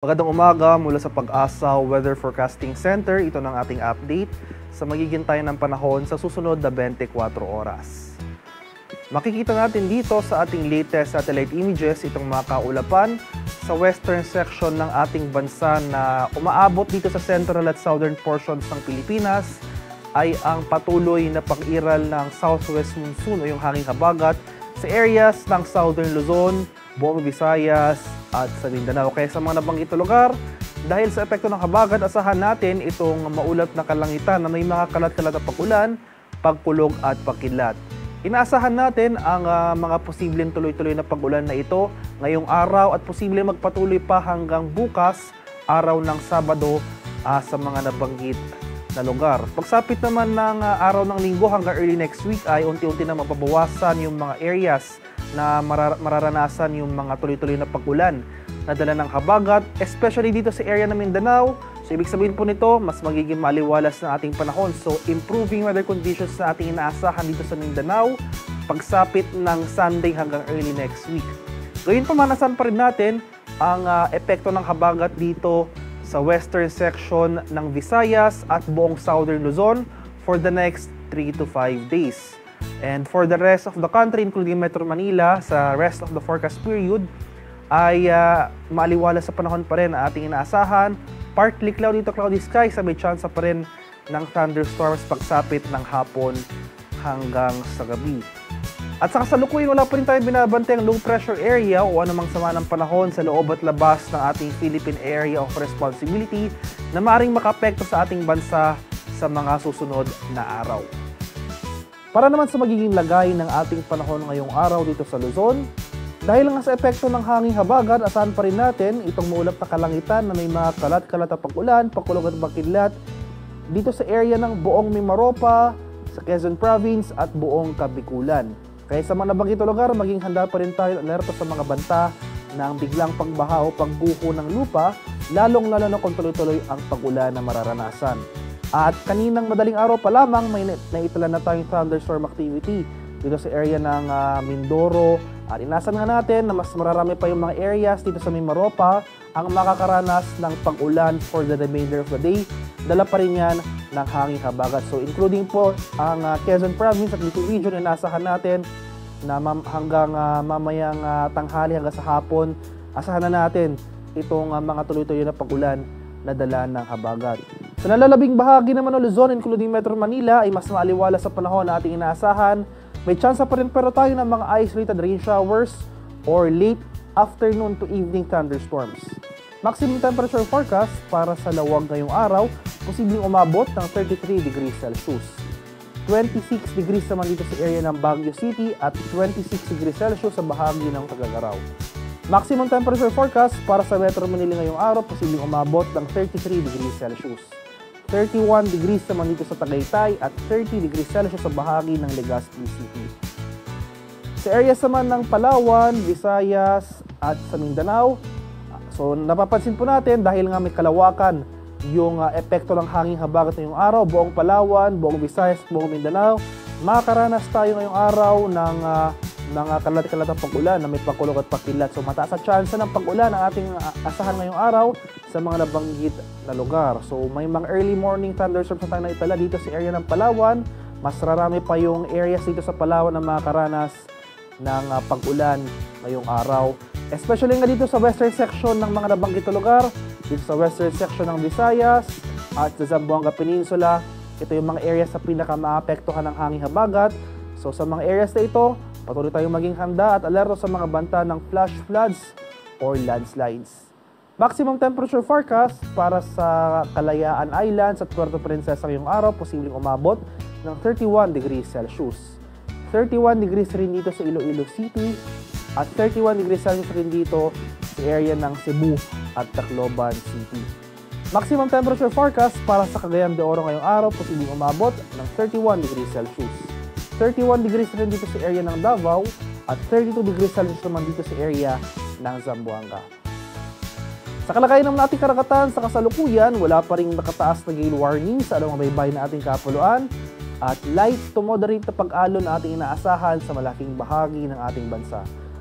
Magandang umaga mula sa Pag-asa Weather Forecasting Center. Ito ng ating update sa magiging tayo ng panahon sa susunod na 24 oras. Makikita natin dito sa ating latest satellite images itong mga kaulapan sa western section ng ating bansa na umaabot dito sa central at southern portions ng Pilipinas ay ang patuloy na pag-iral ng southwest monsoon o yung hanging habagat sa areas ng southern Luzon, buong Visayas, at sa Mindanao. Kaya sa mga nabanggit na lugar, dahil sa epekto ng habagat, asahan natin itong maulap na kalangitan na may mga kalat-kalat na pag-ulan, pagkulog at pagkidlat. Inaasahan natin ang mga posibleng tuloy-tuloy na pag-ulan na ito ngayong araw at posibleng magpatuloy pa hanggang bukas, araw ng Sabado sa mga nabanggit na lugar. Pagsapit naman ng araw ng Linggo hanggang early next week ay unti-unti na mababawasan yung mga areas na mararanasan yung mga tuloy-tuloy na pag-ulan na dala ng habagat, especially dito sa area ng Mindanao. So, ibig sabihin po nito, mas magiging maliwalas na ating panahon. So, improving weather conditions na ating inaasahan dito sa Mindanao, pagsapit ng Sunday hanggang early next week. Gayun pa, manasan pa rin natin ang epekto ng habagat dito sa western section ng Visayas at buong southern Luzon for the next 3 to 5 days. And for the rest of the country, including Metro Manila, sa rest of the forecast period, ay maliwalas sa panahon pa rin na ating inaasahan. Partly cloudy to cloudy skies, may chance pa rin ng thunderstorms pagsapit ng hapon hanggang sa gabi. At sa kasalukuyan, wala pa rin tayo binabantay ang low pressure area o anumang sama ng panahon sa loob at labas ng ating Philippine Area of Responsibility na maaaring makapekto sa ating bansa sa mga susunod na araw. Para naman sa magiging lagay ng ating panahon ngayong araw dito sa Luzon, dahil nga sa epekto ng hanging habagat, asahan pa rin natin itong maulap na kalangitan na may mga kalat-kalat na pag-ulan, pagkulog at pagkidlat dito sa area ng buong Mimaropa, sa Quezon Province at buong Kabikulan. Kaya sa mga nabanggit na lugar, maging handa pa rin tayo alerto sa mga banta ng biglang pagbaha o pagbuho ng lupa, lalong-lalo na kung tuloy-tuloy ang pag-ulan na mararanasan. At kaninang madaling araw pa lamang may naitala na tayong thunderstorm activity dito sa area ng Mindoro. At inasan nga natin na mas mararami pa yung mga areas dito sa Mimaropa ang makakaranas ng pag-ulan for the remainder of the day. Dala pa rin yan ng hanging habagat. So including po ang Quezon Province at Bicol Region, inasahan natin na hanggang mamayang tanghali hanggang sa hapon, asahan na natin itong mga tuloy-tuloy na pag-ulan na dala ng habagat. Sa nalalabing bahagi naman ng Luzon, including Metro Manila, ay mas maaliwala sa panahon na ating inaasahan. May chance pa rin pero tayo ng mga isolated rain showers or late afternoon to evening thunderstorms. Maximum temperature forecast para sa Lawag ngayong araw, posibleng umabot ng 33 degrees Celsius. 26 degrees naman dito sa area ng Baguio City at 26 degrees Celsius sa bahagi ng Tagagaraw. Maximum temperature forecast para sa Metro Manila ngayong araw, posibleng umabot ng 33 degrees Celsius. 31 degrees naman dito sa Tagaytay at 30 degrees Celsius sa bahagi ng Legazpi City. Sa areas naman ng Palawan, Visayas at sa Mindanao, so napapansin po natin dahil nga may kalawakan yung epekto ng hanging habagat ngayong araw, buong Palawan, buong Visayas, buong Mindanao, makakaranas tayo ngayong araw ng mga kalat-kalat ng pag-ulan na may pagkulog at pagkidlat. So mataas ang chance ng pag-ulan ang ating asahan ngayong araw sa mga nabanggit na lugar. So may mga early morning thunderstorms na tayo naitala dito sa area ng Palawan. Mas rarami pa yung areas dito sa Palawan na makakaranas ng pag-ulan ngayong araw. Especially nga dito sa western section ng mga nabanggit na lugar, dito sa western section ng Visayas at sa Zamboanga Peninsula. Ito yung mga areas sa pinaka-maapektuhan ng hanging habagat. So sa mga areas na ito, patuloy tayong maging handa at alerto sa mga banta ng flash floods or landslides. Maximum temperature forecast para sa Kalayaan Islands at Puerto Princesa ngayong araw, posibleng umabot ng 31 degrees Celsius. 31 degrees rin dito sa Iloilo City at 31 degrees Celsius rin dito sa area ng Cebu at Tacloban City. Maximum temperature forecast para sa Cagayan de Oro ngayong araw, posibleng umabot ng 31 degrees Celsius. 31 degrees rin dito sa area ng Davao at 32 degrees Celsius naman dito sa area ng Zamboanga. Sa kalagayan naman ating karagatan, sa kasalukuyan, wala pa ring nakataas na gale warning sa anumang baybay na ating kapuluan at light to moderate na pag-alon na ating inaasahan sa malaking bahagi ng ating bansa.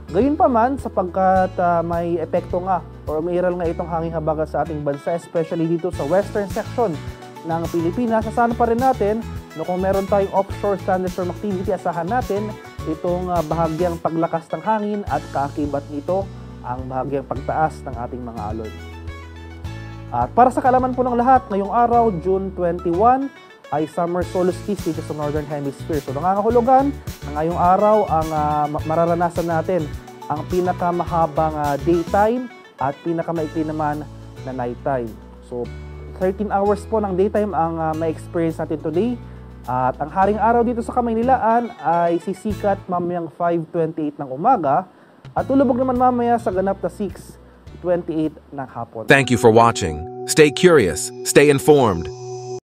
Gayunpaman, sapagkat may epekto nga o umiiral nga itong hanging habagat sa ating bansa, especially dito sa western section ng Pilipinas, asahan pa rin natin na kung meron tayong offshore thunderstorm activity, asahan natin itong bahagyang paglakas ng hangin at kaakibat nito ang bahagyang pagtaas ng ating mga alon. At para sa kaalaman po ng lahat, ngayong araw, June 21, ay summer solstice dito sa Northern Hemisphere. So nangangahulugan na ngayong araw ang mararanasan natin ang pinakamahabang daytime at pinakamaikli naman na nighttime. So 13 hours po ng daytime ang ma-experience natin today. At ang haring araw dito sa Kamaynilaan ay sisikat mamayang 5:28 ng umaga at tulubog naman mamaya sa ganap na 6:28 ng hapon. Thank you for watching. Stay curious, stay informed.